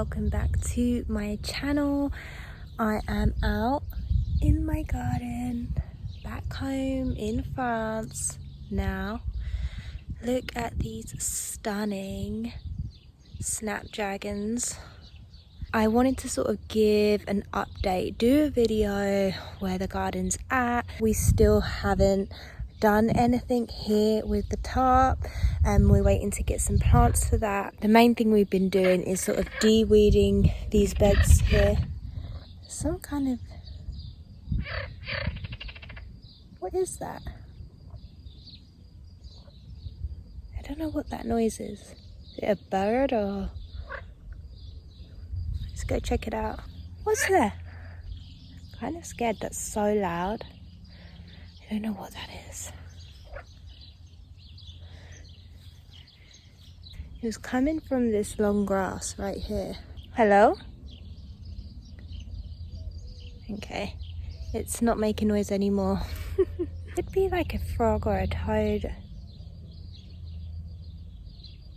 welcome back to my channel. I am out in my garden back home in France now. Look at these stunning snapdragons. I wanted to sort of give an update, do a video where the garden's at. We still haven't done anything here with the tarp, and we're waiting to get some plants for that. The main thing we've been doing is sort of de-weeding these beds here. Some kind of, what is that? I don't know what that noise is. Is it a bird or? Let's go check it out. What's there? Kind of scared, that's so loud. I don't know what that is. It was coming from this long grass right here. Hello? Okay, it's not making noise anymore. Could be like a frog or a toad. It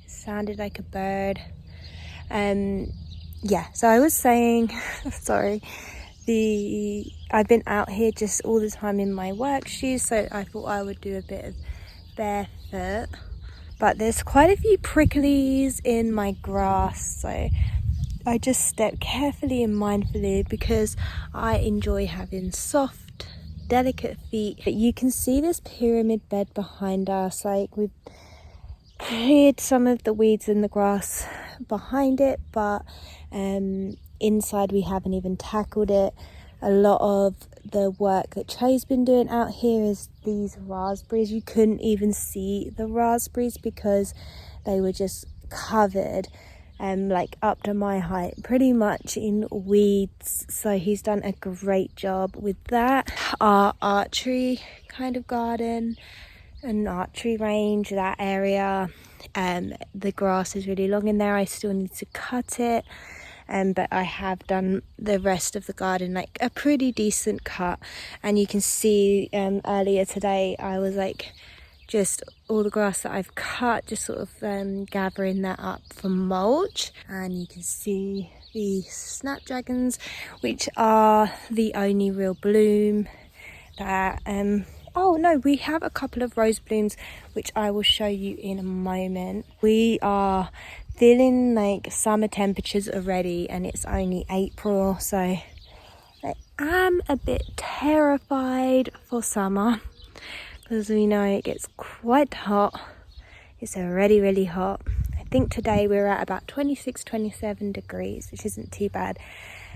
sounded like a bird. Yeah, so I was saying, sorry, I've been out here just all the time in my work shoes, so I thought I would do a bit of barefoot. But there's quite a few pricklies in my grass, so I just step carefully and mindfully because I enjoy having soft, delicate feet. But you can see this pyramid bed behind us. Like, we've cleared some of the weeds in the grass behind it, but inside we haven't even tackled it. A lot of the work that Trey's been doing out here is these raspberries. You couldn't even see the raspberries because they were just covered like up to my height pretty much in weeds. So he's done a great job with that. Our archery kind of garden, an archery range, that area, the grass is really long in there. I still need to cut it. But I have done the rest of the garden like a pretty decent cut, and you can see earlier today I was like just all the grass that I've cut, just sort of gathering that up for mulch. And you can see the snapdragons, which are the only real bloom that oh no, we have a couple of rose blooms which I will show you in a moment. We are feeling like summer temperatures already, and it's only April, so I am a bit terrified for summer because we know it gets quite hot. It's already really hot. I think today we're at about 26-27 degrees, which isn't too bad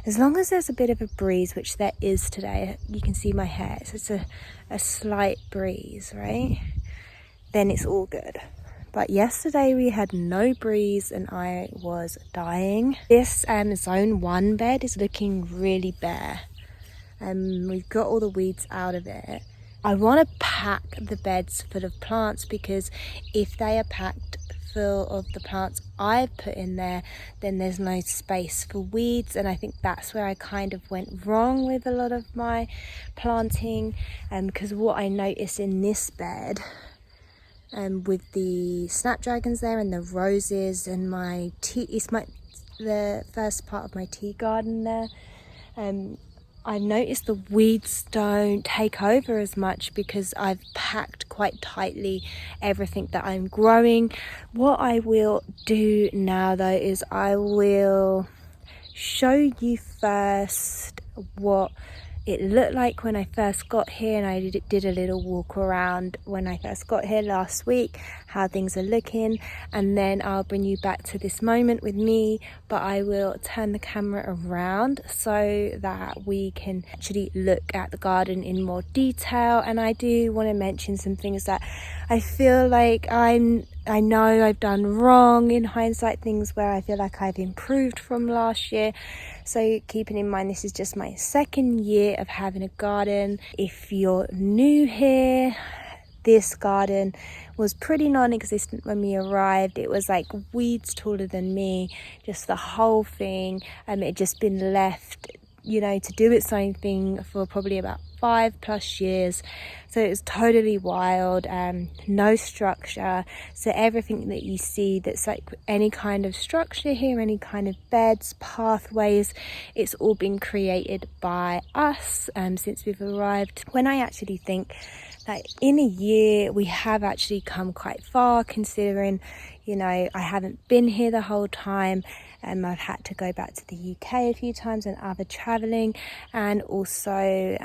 as long as there's a bit of a breeze, which there is today. You can see my hair, so it's a slight breeze, right? Then it's all good. But yesterday we had no breeze and I was dying. This zone 1 bed is looking really bare. We've got all the weeds out of it. I want to pack the beds full of plants because if they are packed full of the plants I've put in there, then there's no space for weeds, and I think that's where I kind of went wrong with a lot of my planting. Because what I noticed in this bed, with the snapdragons there and the roses and my tea, it's the first part of my tea garden there, I've noticed the weeds don't take over as much because I've packed quite tightly everything that I'm growing. What I will do now though is I will show you first what it looked like when I first got here, and I did a little walk around when I first got here last week, how things are looking, and then I'll bring you back to this moment with me, but I will turn the camera around so that we can actually look at the garden in more detail. And I do want to mention some things that I feel like I know I've done wrong in hindsight, things where I feel like I've improved from last year. So keeping in mind this is just my second year of having a garden. If you're new here, this garden was pretty non-existent when we arrived. It was like weeds taller than me, just the whole thing. It had just been left, you know, to do its own thing for probably about 5+ years. So it's totally wild, no structure. So everything that you see that's like any kind of structure here, any kind of beds, pathways, it's all been created by us since we've arrived. When I actually think that in a year we have actually come quite far, considering, you know, I haven't been here the whole time. I've had to go back to the UK a few times and other traveling, and also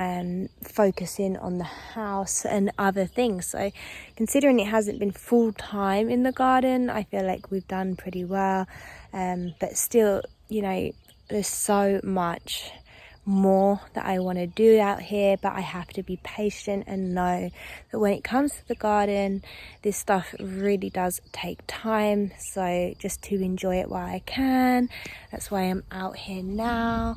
focusing on the house and other things. So considering it hasn't been full time in the garden, I feel like we've done pretty well. But still, you know, there's so much more that I want to do out here, but I have to be patient and know that when it comes to the garden, this stuff really does take time. So just to enjoy it while I can, that's why I'm out here now,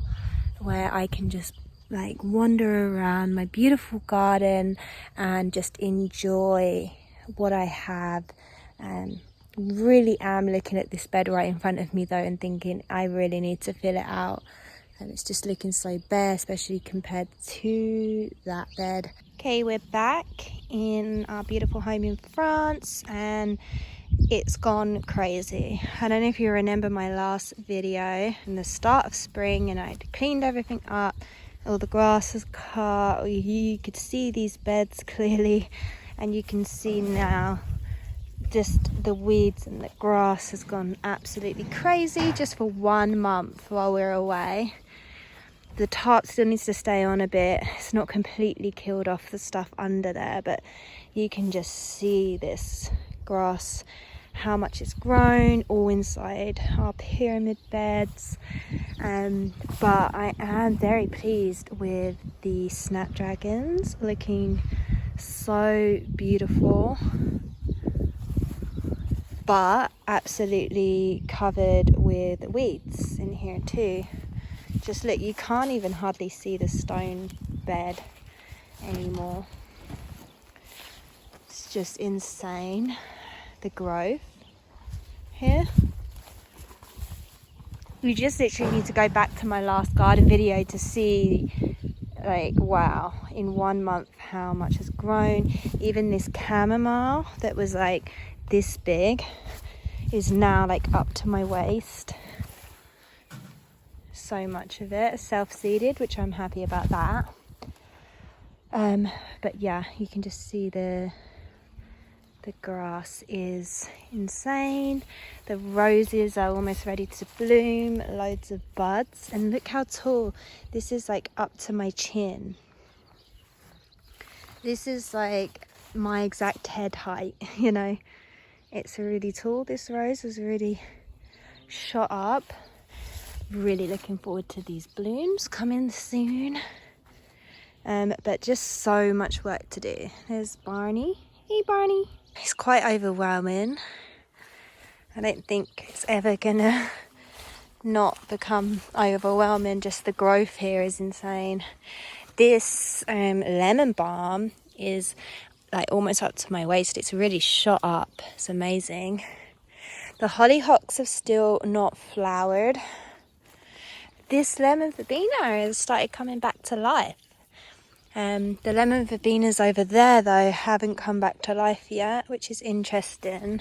where I can just like wander around my beautiful garden and just enjoy what I have. Really am looking at this bed right in front of me though and thinking I really need to fill it out. And it's just looking so bare, especially compared to that bed. Okay, we're back in our beautiful home in France, and it's gone crazy. I don't know if you remember my last video in the start of spring, and I'd cleaned everything up, all the grass was cut, you could see these beds clearly, and you can see now just the weeds and the grass has gone absolutely crazy just for 1 month while we're away. The tarp still needs to stay on a bit. It's not completely killed off the stuff under there, but you can just see this grass, how much it's grown, all inside our pyramid beds. But I am very pleased with the snapdragons, looking so beautiful, but absolutely covered with weeds in here too. Just look, you can't even hardly see the stone bed anymore. It's just insane, the growth here. You just literally need to go back to my last garden video to see, like, wow, in 1 month how much has grown. Even this chamomile that was like this big is now like up to my waist. So much of it self-seeded, which I'm happy about that. But yeah, you can just see the grass is insane. The roses are almost ready to bloom, loads of buds, and look how tall this is, like up to my chin. This is like my exact head height, you know. It's really tall. This rose is really shot up. Really looking forward to these blooms coming soon. But just so much work to do. There's Barney. Hey Barney. It's quite overwhelming. I don't think it's ever gonna not become overwhelming. Just the growth here is insane. This lemon balm is like almost up to my waist. It's really shot up. It's amazing. The hollyhocks have still not flowered. This lemon verbena has started coming back to life. The lemon verbenas over there though haven't come back to life yet, which is interesting.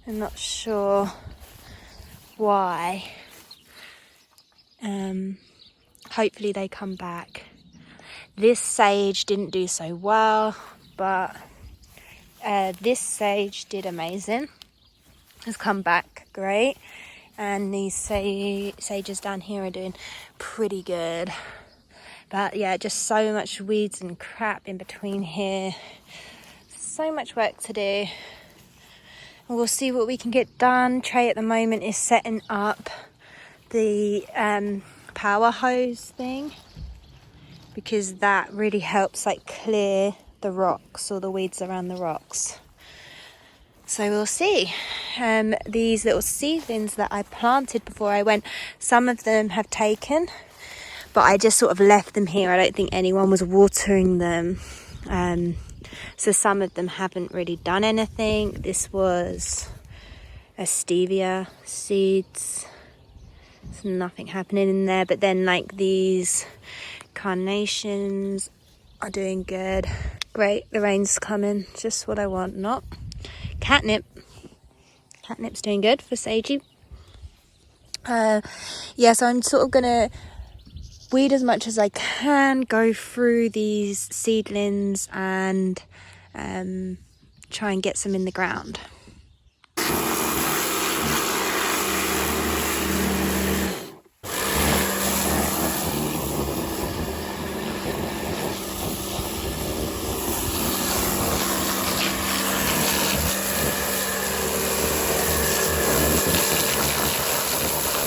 I'm not sure why. Hopefully they come back. This sage didn't do so well, but this sage did amazing. Has come back great. And these sages down here are doing pretty good. But yeah, just so much weeds and crap in between here. So much work to do. We'll see what we can get done. Trey at the moment is setting up the power hose thing, because that really helps like clear the rocks or the weeds around the rocks. So we'll see. These little seedlings that I planted before I went, some of them have taken, but I just sort of left them here. I don't think anyone was watering them. So some of them haven't really done anything. This was a stevia seeds. There's nothing happening in there. But then like these carnations are doing good. Great, the rain's coming, just what I want. Not catnip. Catnip's doing good for Seiji. Yeah, so I'm sort of gonna weed as much as I can, go through these seedlings and try and get some in the ground.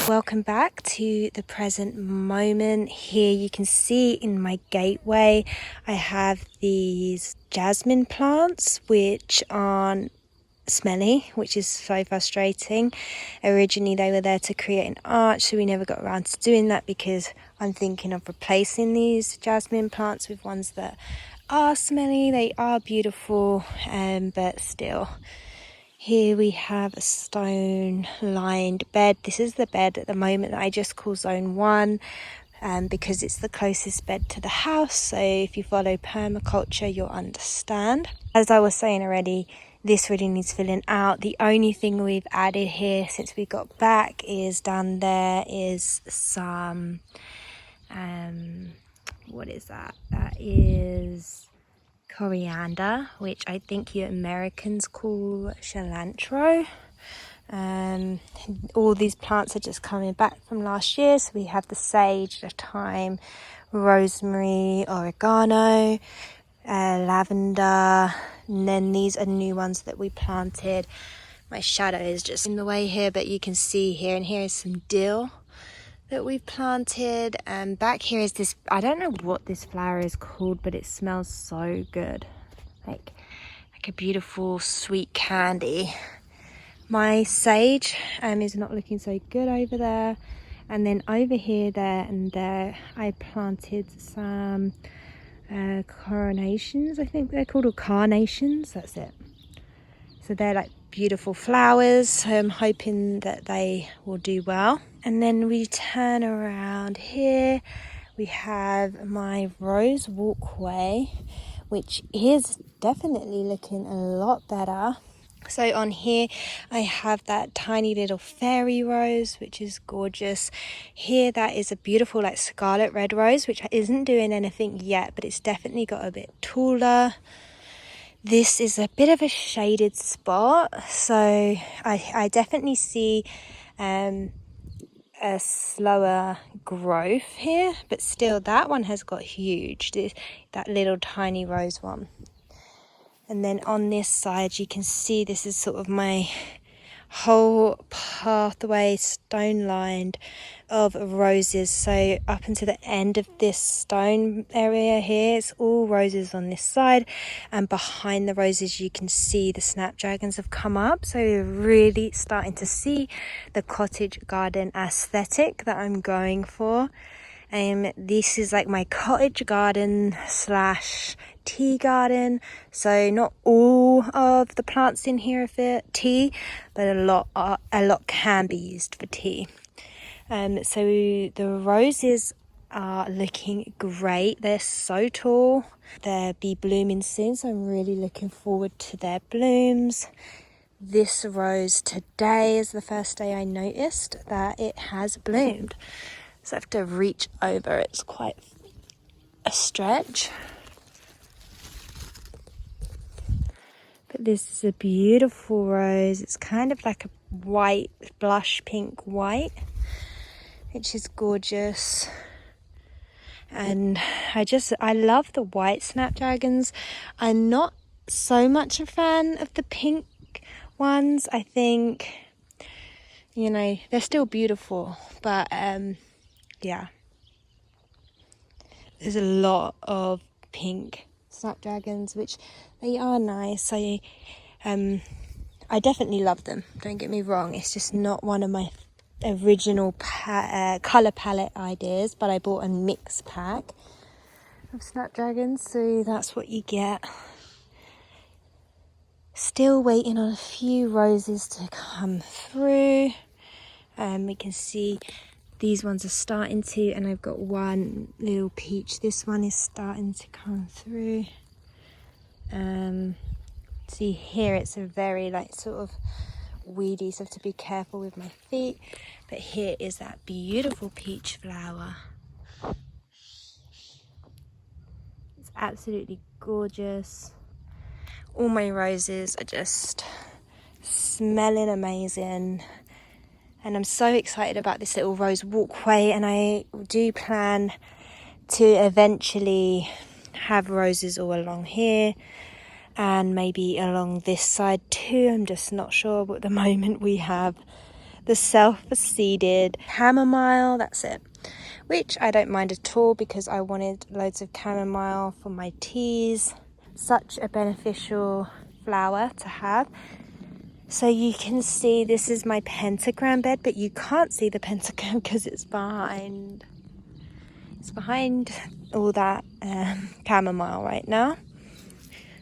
Welcome back to the present moment. Here you can see in my gateway I have these jasmine plants which aren't smelly, which is so frustrating. Originally they were there to create an arch, so we never got around to doing that because I'm thinking of replacing these jasmine plants with ones that are smelly. They are beautiful, but still. Here we have a stone lined bed. This is the bed at the moment that I just call zone 1 because it's the closest bed to the house. So if you follow permaculture, you'll understand. As I was saying already, this really needs filling out. The only thing we've added here since we got back is down there is some, what is that? That is coriander, which I think you Americans call cilantro. All these plants are just coming back from last year, so we have the sage, the thyme, rosemary, oregano, lavender, and then these are new ones that we planted. My shadow is just in the way here, but you can see here, and here is some dill that we've planted. And back here is this, I don't know what this flower is called, but it smells so good, like a beautiful sweet candy. My sage is not looking so good over there, and then over here, there and there I planted some coronations, I think they're called, or carnations, that's it. So they're like beautiful flowers, so I'm hoping that they will do well. And then we turn around here, we have my rose walkway, which is definitely looking a lot better. So on here I have that tiny little fairy rose, which is gorgeous. Here that is a beautiful like scarlet red rose, which isn't doing anything yet, but it's definitely got a bit taller. This is a bit of a shaded spot, so I definitely see a slower growth here, but still that one has got huge, that little tiny rose one. And then on this side you can see this is sort of my whole pathway, stone lined, of roses. So up until the end of this stone area here, it's all roses on this side, and behind the roses you can see the snapdragons have come up. So we're really starting to see the cottage garden aesthetic that I'm going for. This is like my cottage garden slash tea garden, so not all of the plants in here are for tea, but a lot can be used for tea. So the roses are looking great. They're so tall. They'll be blooming soon, so I'm really looking forward to their blooms. This rose today is the first day I noticed that it has bloomed. So I have to reach over, it's quite a stretch. But this is a beautiful rose. It's kind of like a white, blush pink white, which is gorgeous. And I love the white snapdragons. I'm not so much a fan of the pink ones. I think, you know, they're still beautiful, but yeah, there's a lot of pink snapdragons, which they are nice. I definitely love them, don't get me wrong. It's just not one of my original colour palette ideas, but I bought a mix pack of snapdragons, so that's what you get. Still waiting on a few roses to come through. We can see These ones are starting to, and I've got one little peach. This one is starting to come through. See here, it's a very like sort of weedy, so I have to be careful with my feet. But here is that beautiful peach flower. It's absolutely gorgeous. All my roses are just smelling amazing. And I'm so excited about this little rose walkway, and I do plan to eventually have roses all along here and maybe along this side too. I'm just not sure, but at the moment we have the self-seeded chamomile, that's it, which I don't mind at all because I wanted loads of chamomile for my teas. Such a beneficial flower to have. So you can see this is my pentagram bed, but you can't see the pentagram because it's behind all that chamomile right now.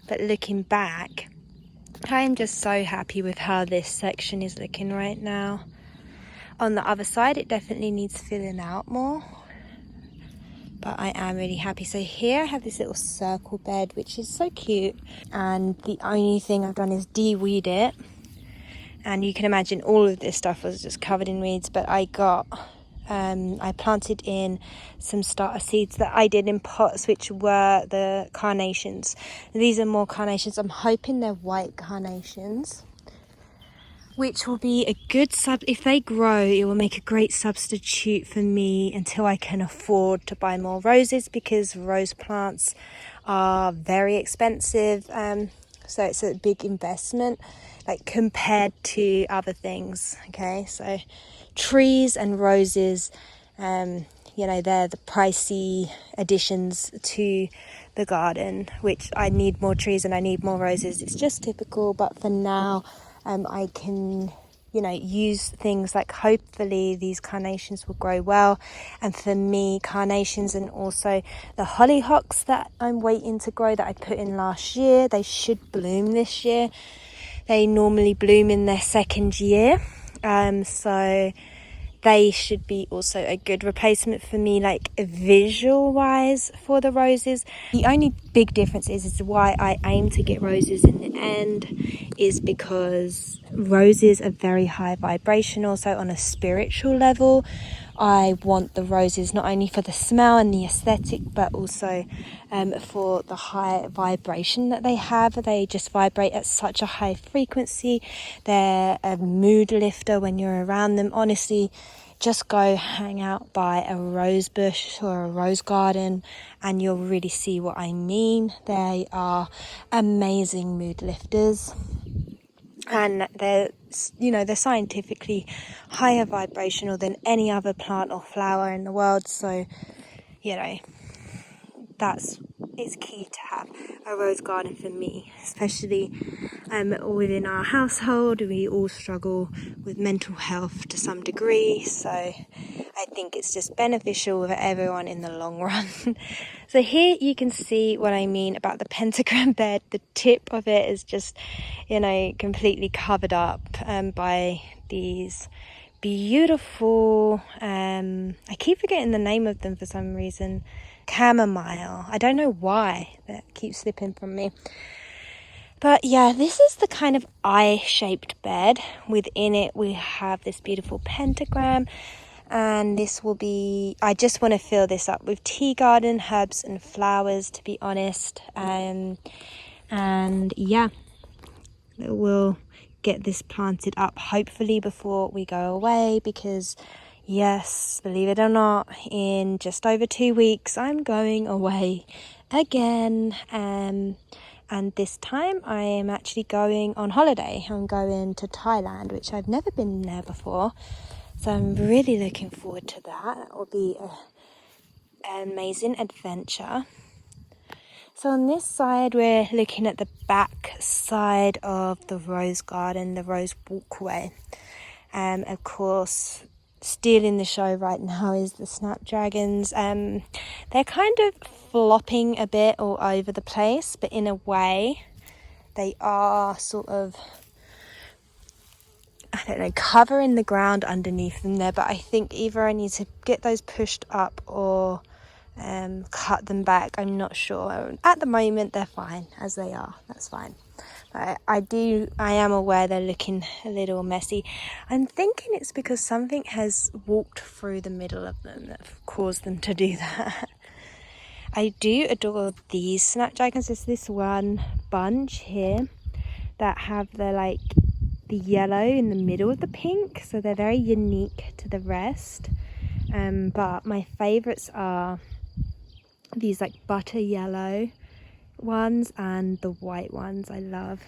But looking back, I'm just so happy with how this section is looking right now. On the other side, it definitely needs filling out more, but I am really happy. So here I have this little circle bed, which is so cute, and the only thing I've done is de-weed it. And you can imagine all of this stuff was just covered in weeds, but I planted in some starter seeds that I did in pots, which were the carnations. These are more carnations. I'm hoping they're white carnations, which will be a good if they grow, it will make a great substitute for me until I can afford to buy more roses, because rose plants are very expensive. So it's a big investment, like compared to other things. Okay, so trees and roses, they're the pricey additions to the garden, which I need more trees and I need more roses. It's just typical, but for now, I can, use things like, hopefully these carnations will grow well. And for me, carnations and also the hollyhocks that I'm waiting to grow that I put in last year, they should bloom this year. They normally bloom in their second year. So they should be also a good replacement for me, like visual wise, for the roses. The only big difference is why I aim to get roses in the end is because roses are very high vibrational. So on a spiritual level, I want the roses not only for the smell and the aesthetic, but also for the high vibration that they have. They just vibrate at such a high frequency. They're a mood lifter when you're around them. Honestly, just go hang out by a rose bush or a rose garden and you'll really see what I mean. They are amazing mood lifters. And they're scientifically higher vibrational than any other plant or flower in the world. So, it's key to have a rose garden for me, especially within our household. We all struggle with mental health to some degree, so I think it's just beneficial for everyone in the long run. So here you can see what I mean about the pentagram bed. The tip of it is just, completely covered up by these beautiful, I keep forgetting the name of them for some reason, chamomile. I don't know why, that keeps slipping from me. But yeah, this is the kind of eye-shaped bed. Within it we have this beautiful pentagram, and this will be, I just want to fill this up with tea garden, herbs and flowers, to be honest. And yeah, we'll get this planted up hopefully before we go away, because yes, believe it or not, in just over 2 weeks I'm going away again, and this time I am actually going on holiday. I'm going to Thailand, which I've never been there before, so I'm really looking forward to that. It will be an amazing adventure. So on this side, we're looking at the back side of the rose garden, the rose walkway. Of course, stealing the show right now is the snapdragons. They're kind of flopping a bit all over the place, but in a way, they are sort of I don't know, covering the ground underneath them there, but I think either I need to get those pushed up or cut them back. I'm not sure. At the moment they're fine as they are. That's fine. But I am aware they're looking a little messy. I'm thinking it's because something has walked through the middle of them that caused them to do that. I do adore these snapdragons. There's this one bunch here that have the yellow in the middle of the pink, so they're very unique to the rest. But my favorites are these like butter yellow ones and the white ones. I love.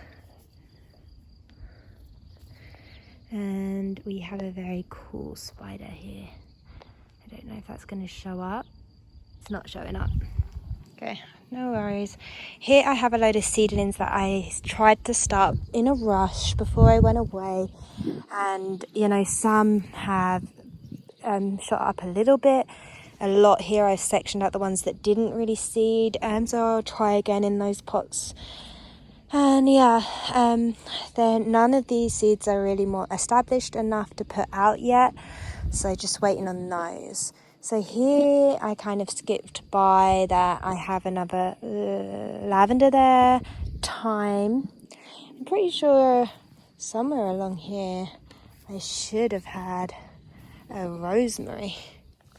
And we have a very cool spider here. I don't know if that's going to show up. It's not showing up. Okay, no worries. Here I have a load of seedlings that I tried to start in a rush before I went away, and you know, some have shot up a little bit. A lot here I've sectioned out the ones that didn't really seed, so I'll try again in those pots. And yeah, none of these seeds are really more established enough to put out yet, so just waiting on those. So here I kind of skipped by that. I have another lavender there, thyme. I'm pretty sure somewhere along here I should have had a rosemary.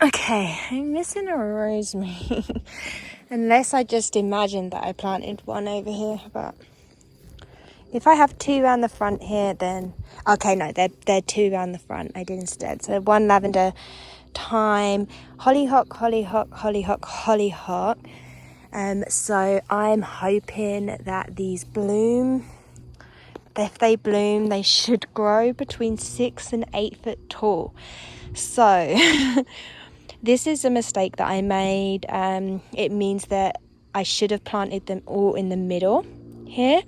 Okay, I'm missing a rosemary. Unless I just imagined that I planted one over here, but if I have two around the front here, then okay, no, they're two around the front. I did instead. So one lavender, thyme, hollyhock, hollyhock, hollyhock, hollyhock. So I'm hoping that these bloom. If they bloom, they should grow between 6 and 8 foot tall. So this is a mistake that I made. It means that I should have planted them all in the middle here.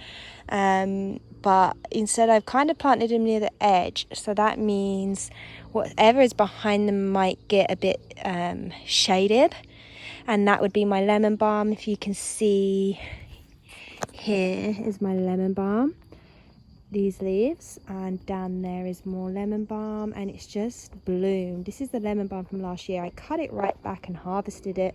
But instead I've kind of planted them near the edge. So that means whatever is behind them might get a bit shaded. And that would be my lemon balm. If you can see, here is my lemon balm. These leaves, and down there is more lemon balm, and it's just bloomed. This is the lemon balm from last year. I cut it right back and harvested it.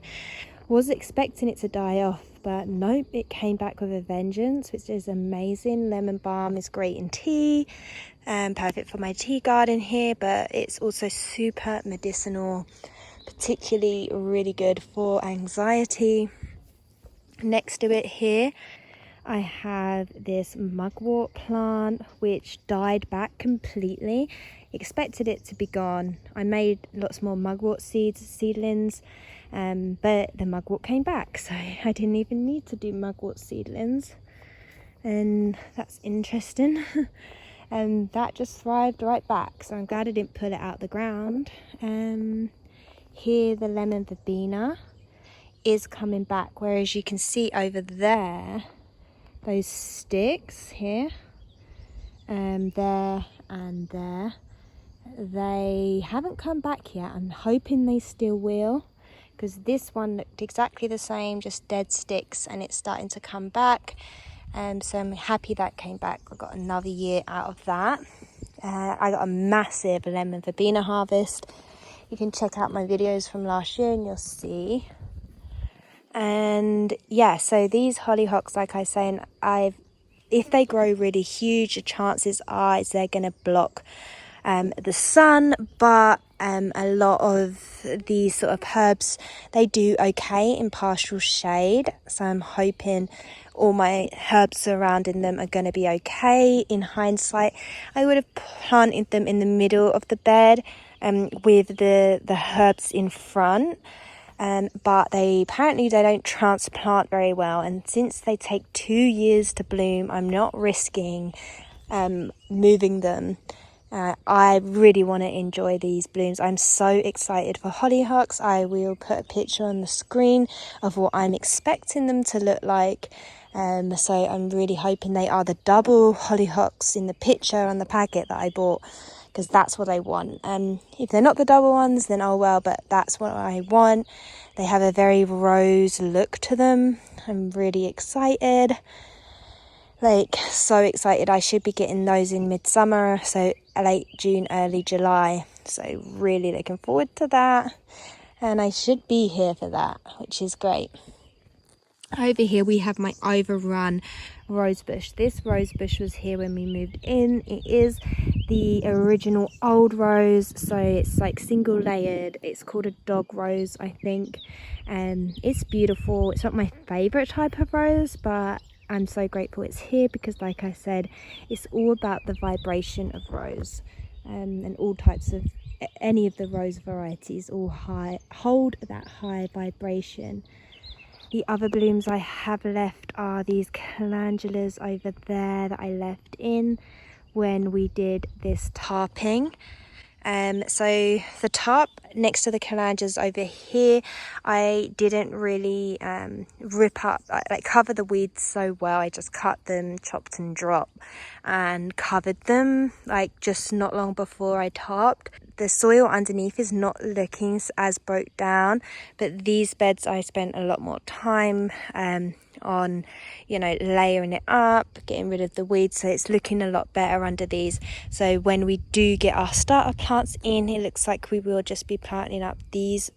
Was expecting it to die off, but nope, it came back with a vengeance, which is amazing. Lemon balm is great in tea, perfect for my tea garden here, but it's also super medicinal, particularly really good for anxiety. Next to it here I have this mugwort plant which died back completely. Expected it to be gone. I made lots more mugwort seedlings, but the mugwort came back, so I didn't even need to do mugwort seedlings, and that's interesting. And that just thrived right back, so I'm glad I didn't pull it out the ground. Here the lemon verbena is coming back, whereas you can see over there those sticks here, there and there, they haven't come back yet. I'm hoping they still will, because this one looked exactly the same, just dead sticks, and it's starting to come back. So I'm happy that came back. I got another year out of that. I got a massive lemon verbena harvest. You can check out my videos from last year and you'll see. And yeah, so these hollyhocks, like I was saying, if they grow really huge, the chances are they're going to block the sun, but a lot of these sort of herbs, they do okay in partial shade, so I'm hoping all my herbs surrounding them are going to be okay. In hindsight, I would have planted them in the middle of the bed with the herbs in front. But they don't transplant very well, and since they take 2 years to bloom, I'm not risking moving them. I really want to enjoy these blooms. I'm so excited for hollyhocks. I will put a picture on the screen of what I'm expecting them to look like. So I'm really hoping they are the double hollyhocks in the picture on the packet that I bought, because that's what I want. If they're not the double ones, then oh well, but that's what I want. They have a very rose look to them. I'm really excited. like so excited. I should be getting those in midsummer, so late June, early July. So really looking forward to that, and I should be here for that, which is great. Over here we have my overrun rosebush. This rosebush was here when we moved in. It is the original old rose, so it's like single layered. It's called a dog rose, I think, and it's beautiful. It's not my favorite type of rose, but I'm so grateful it's here because, like I said, it's all about the vibration of rose, and all types of any of the rose varieties all hold that high vibration. The other blooms I have left are these calendulas over there that I left in when we did this tarping. So the tarp next to the calendulas over here, I didn't really rip up, like cover the weeds so well. I just cut them, chopped and dropped, and covered them like just not long before I tarped. The soil underneath is not looking as broke down, but these beds I spent a lot more time on, you know, layering it up, getting rid of the weeds, so it's looking a lot better under these. So when we do get our starter plants in, it looks like we will just be planting up these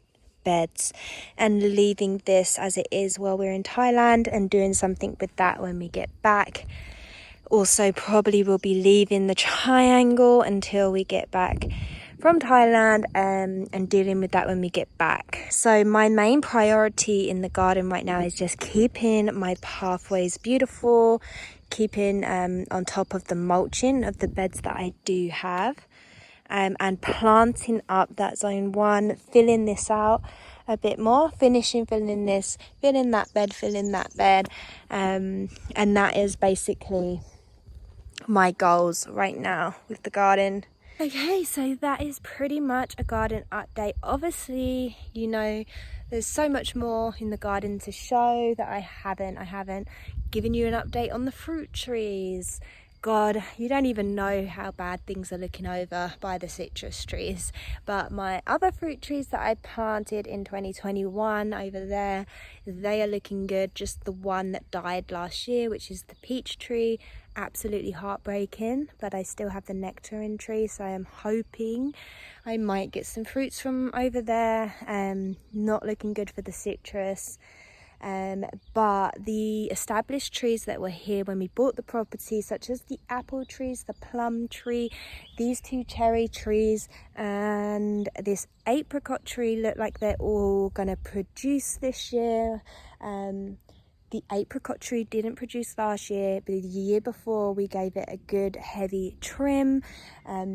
beds and leaving this as it is while we're in Thailand, and doing something with that when we get back. Also probably will be leaving the triangle until we get back from Thailand, and dealing with that when we get back. So my main priority in the garden right now is just keeping my pathways beautiful, keeping on top of the mulching of the beds that I do have, and planting up that zone 1, filling this out a bit more, filling this, filling that bed, and that is basically my goals right now with the garden. Okay, so that is pretty much a garden update. Obviously, you know, there's so much more in the garden to show that I haven't given you an update on the fruit trees. God, you don't even know how bad things are looking over by the citrus trees. But my other fruit trees that I planted in 2021 over there, they are looking good. Just the one that died last year, which is the peach tree, absolutely heartbreaking, but I still have the nectarine tree, so I am hoping I might get some fruits from over there. Not looking good for the citrus. But the established trees that were here when we bought the property, such as the apple trees, the plum tree, these 2 cherry trees, and this apricot tree, look like they're all gonna produce this year. The apricot tree didn't produce last year, but the year before we gave it a good heavy trim,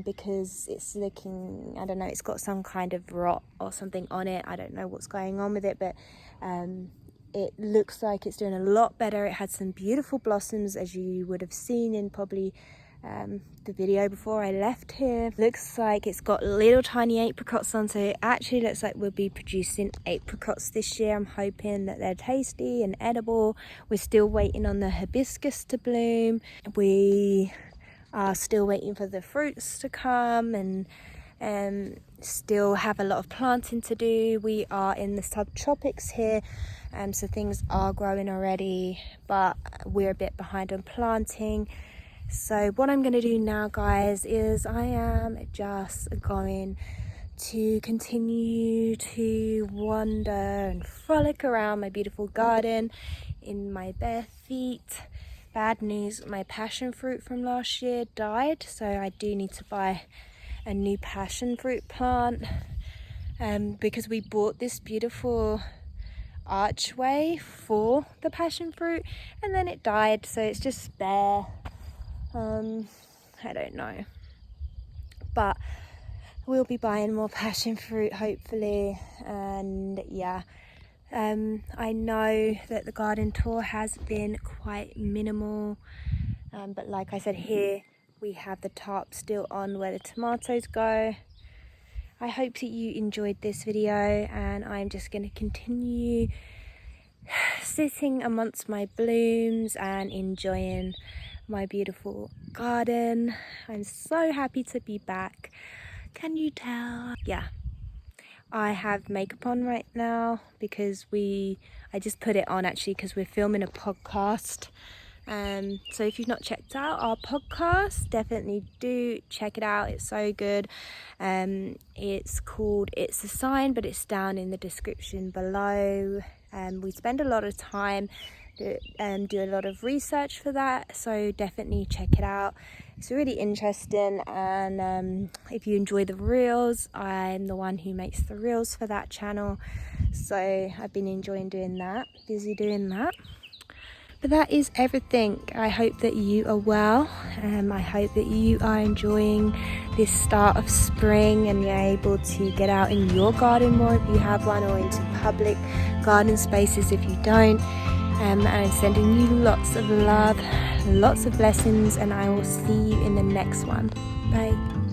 because it's looking, I don't know, it's got some kind of rot or something on it. I don't know what's going on with it, but it looks like it's doing a lot better. It had some beautiful blossoms, as you would have seen in probably the video before I left here. Looks like it's got little tiny apricots on, so it actually looks like we'll be producing apricots this year. I'm hoping that they're tasty and edible. We're still waiting on the hibiscus to bloom. We are still waiting for the fruits to come, and still have a lot of planting to do. We are in the subtropics here, so things are growing already, but we're a bit behind on planting. So what I'm going to do now, guys, is I am just going to continue to wander and frolic around my beautiful garden in my bare feet. Bad news, my passion fruit from last year died, so I do need to buy a new passion fruit plant, because we bought this beautiful archway for the passion fruit and then it died, so it's just bare. I don't know, but we'll be buying more passion fruit hopefully. And yeah, I know that the garden tour has been quite minimal, but like I said, here we have the tarp still on where the tomatoes go. I hope that you enjoyed this video, and I'm just going to continue sitting amongst my blooms and enjoying my beautiful garden. I'm so happy to be back. Can you tell? Yeah, I have makeup on right now because I just put it on actually because we're filming a podcast, So if you've not checked out our podcast, definitely do check it out. It's so good. It's called It's a Sign, but it's down in the description below. We spend a lot of time do a lot of research for that, so definitely check it out. It's really interesting, and if you enjoy the reels, I'm the one who makes the reels for that channel, so I've been enjoying doing that, busy doing that. But that is everything. I hope that you are well. I hope that you are enjoying this start of spring and you're able to get out in your garden more if you have one, or into public garden spaces if you don't. And I'm sending you lots of love, lots of blessings, and I will see you in the next one. Bye.